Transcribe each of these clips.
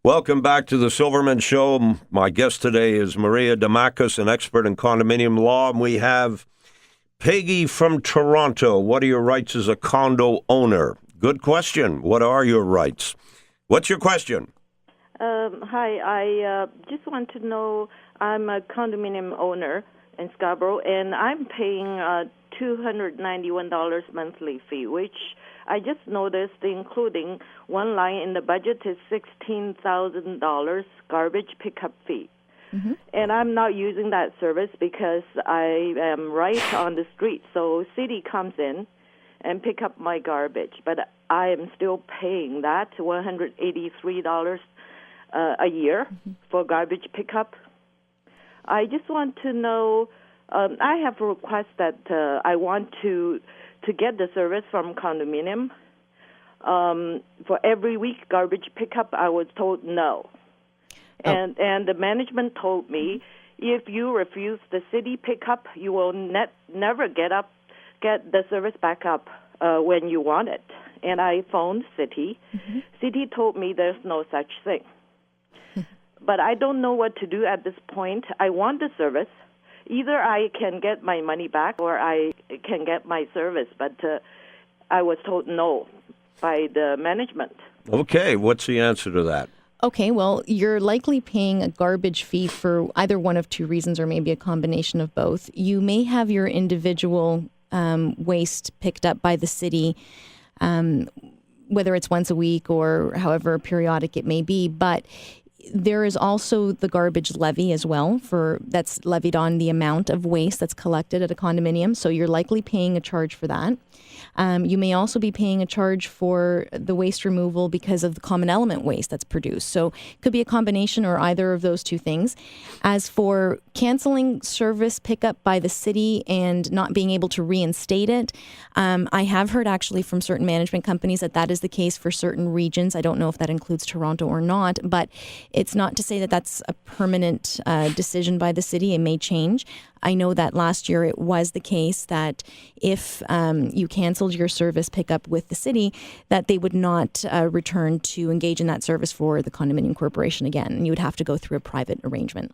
Welcome back to the Silverman Show. My guest today is Maria Dimakas, an expert in condominium law. And we have Peggy from Toronto. What are your rights as a condo owner? Good question. What are your rights? What's your question? Hi, I just want to know, I'm a condominium owner in Scarborough, and I'm paying $291 monthly fee, which I just noticed, including one line in the budget is $16,000 garbage pickup fee. Mm-hmm. And I'm not using that service because I am right on the street. So city comes in and pick up my garbage, but I am still paying that $183 a year for garbage pickup. I just want to know, I have a request that I want to get the service from condominium. For every week garbage pickup, I was told no. Oh. And the management told me, if you refuse the city pickup, you will never get the service back up when you want it. And I phoned city. Mm-hmm. City told me there's no such thing. But I don't know what to do at this point. I want the service. Either I can get my money back or I can get my service, but I was told no by the management. Okay, what's the answer to that? Okay, well, you're likely paying a garbage fee for either one of two reasons or maybe a combination of both. You may have your individual waste picked up by the city, whether it's once a week or however periodic it may be, but there is also the garbage levy as well that's levied on the amount of waste that's collected at a condominium. So you're likely paying a charge for that. You may also be paying a charge for the waste removal because of the common element waste that's produced. So it could be a combination or either of those two things. As for canceling service pickup by the city and not being able to reinstate it, I have heard actually from certain management companies that is the case for certain regions. I don't know if that includes Toronto or not, but it's not to say that that's a permanent decision by the city. It may change. I know that last year it was the case that if you canceled your service pickup with the city, that they would not return to engage in that service for the condominium corporation again. And you would have to go through a private arrangement.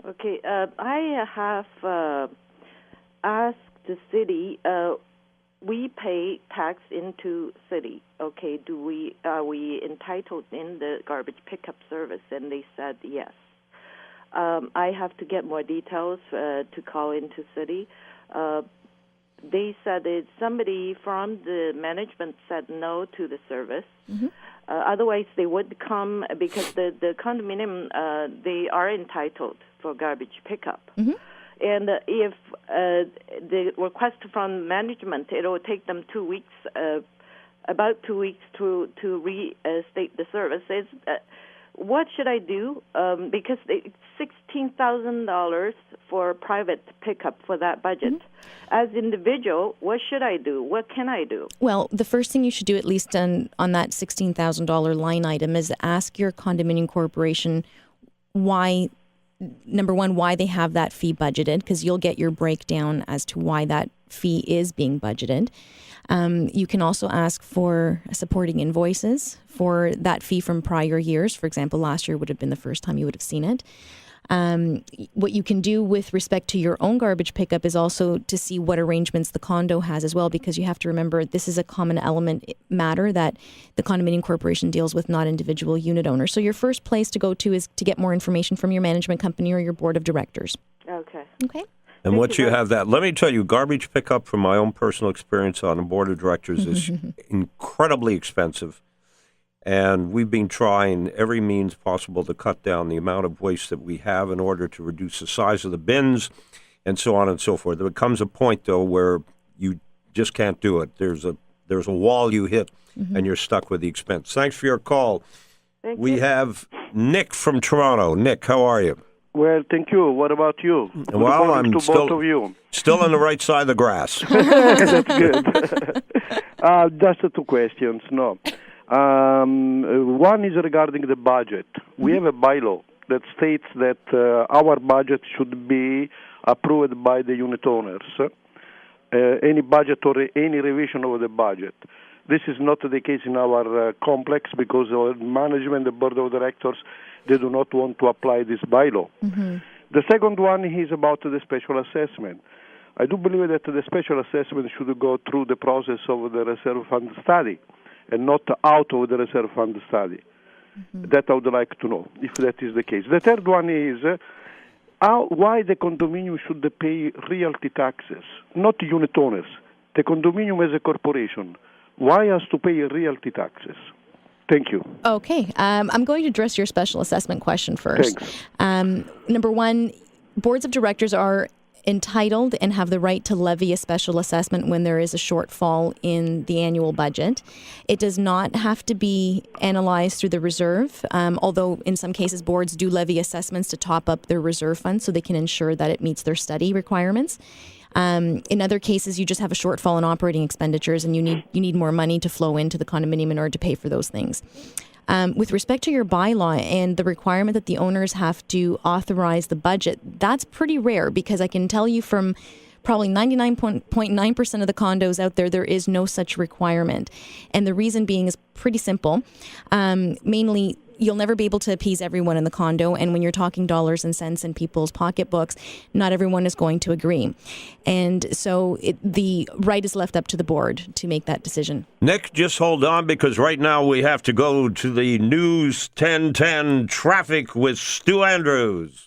Okay. I have asked the city, we pay tax into city. Okay, are we entitled in the garbage pickup service? And they said yes. I have to get more details to call into city. They said somebody from the management said no to the service. Mm-hmm. Otherwise, they would come because the condominium, they are entitled for garbage pickup. Mm-hmm. And if the request from management, it will take them 2 weeks, about 2 weeks to reinstate the services. What should I do? Because it's $16,000 for private pickup for that budget. Mm-hmm. As individual, what should I do? What can I do? Well, the first thing you should do, at least on that $16,000 line item, is ask your condominium corporation why they have that fee budgeted, because you'll get your breakdown as to why that fee is being budgeted. You can also ask for supporting invoices for that fee from prior years. For example, last year would have been the first time you would have seen it. What you can do with respect to your own garbage pickup is also to see what arrangements the condo has as well, because you have to remember this is a common element matter that the condominium corporation deals with, not individual unit owners. So your first place to go to is to get more information from your management company or your board of directors. Okay. And once you have that, let me tell you, garbage pickup, from my own personal experience on the board of directors, is incredibly expensive. And we've been trying every means possible to cut down the amount of waste that we have in order to reduce the size of the bins and so on and so forth. There comes a point, though, where you just can't do it. There's a wall you hit, and you're stuck with the expense. Thanks for your call. Thank we you. have Nick from Toronto. Nick, how are you? Well, thank you. What about you? Well, I'm both of you. Still on the right side of the grass. That's good. Just two questions. No. One is regarding the budget. We have a bylaw that states that our budget should be approved by the unit owners, any budget or any revision of the budget. This is not the case in our complex because our management, the board of directors, they do not want to apply this bylaw. The second one is about the special assessment. I do believe that the special assessment should go through the process of the reserve fund study and not out of the reserve fund study. That I would like to know, if that is the case. The third one is why the condominium should pay realty taxes, not unit owners. The condominium as a corporation, why has to pay realty taxes? Thank you. Okay. I'm going to address your special assessment question first. Thanks. Number one, boards of directors are entitled and have the right to levy a special assessment when there is a shortfall in the annual budget. It does not have to be analyzed through the reserve, although in some cases boards do levy assessments to top up their reserve fund so they can ensure that it meets their study requirements. In other cases, you just have a shortfall in operating expenditures and you need more money to flow into the condominium in order to pay for those things. With respect to your bylaw and the requirement that the owners have to authorize the budget, that's pretty rare because I can tell you from probably 99.9% of the condos out there, there is no such requirement. And the reason being is pretty simple. Mainly, you'll never be able to appease everyone in the condo. And when you're talking dollars and cents in people's pocketbooks, not everyone is going to agree. And so the right is left up to the board to make that decision. Nick, just hold on because right now we have to go to the News 1010 traffic with Stu Andrews.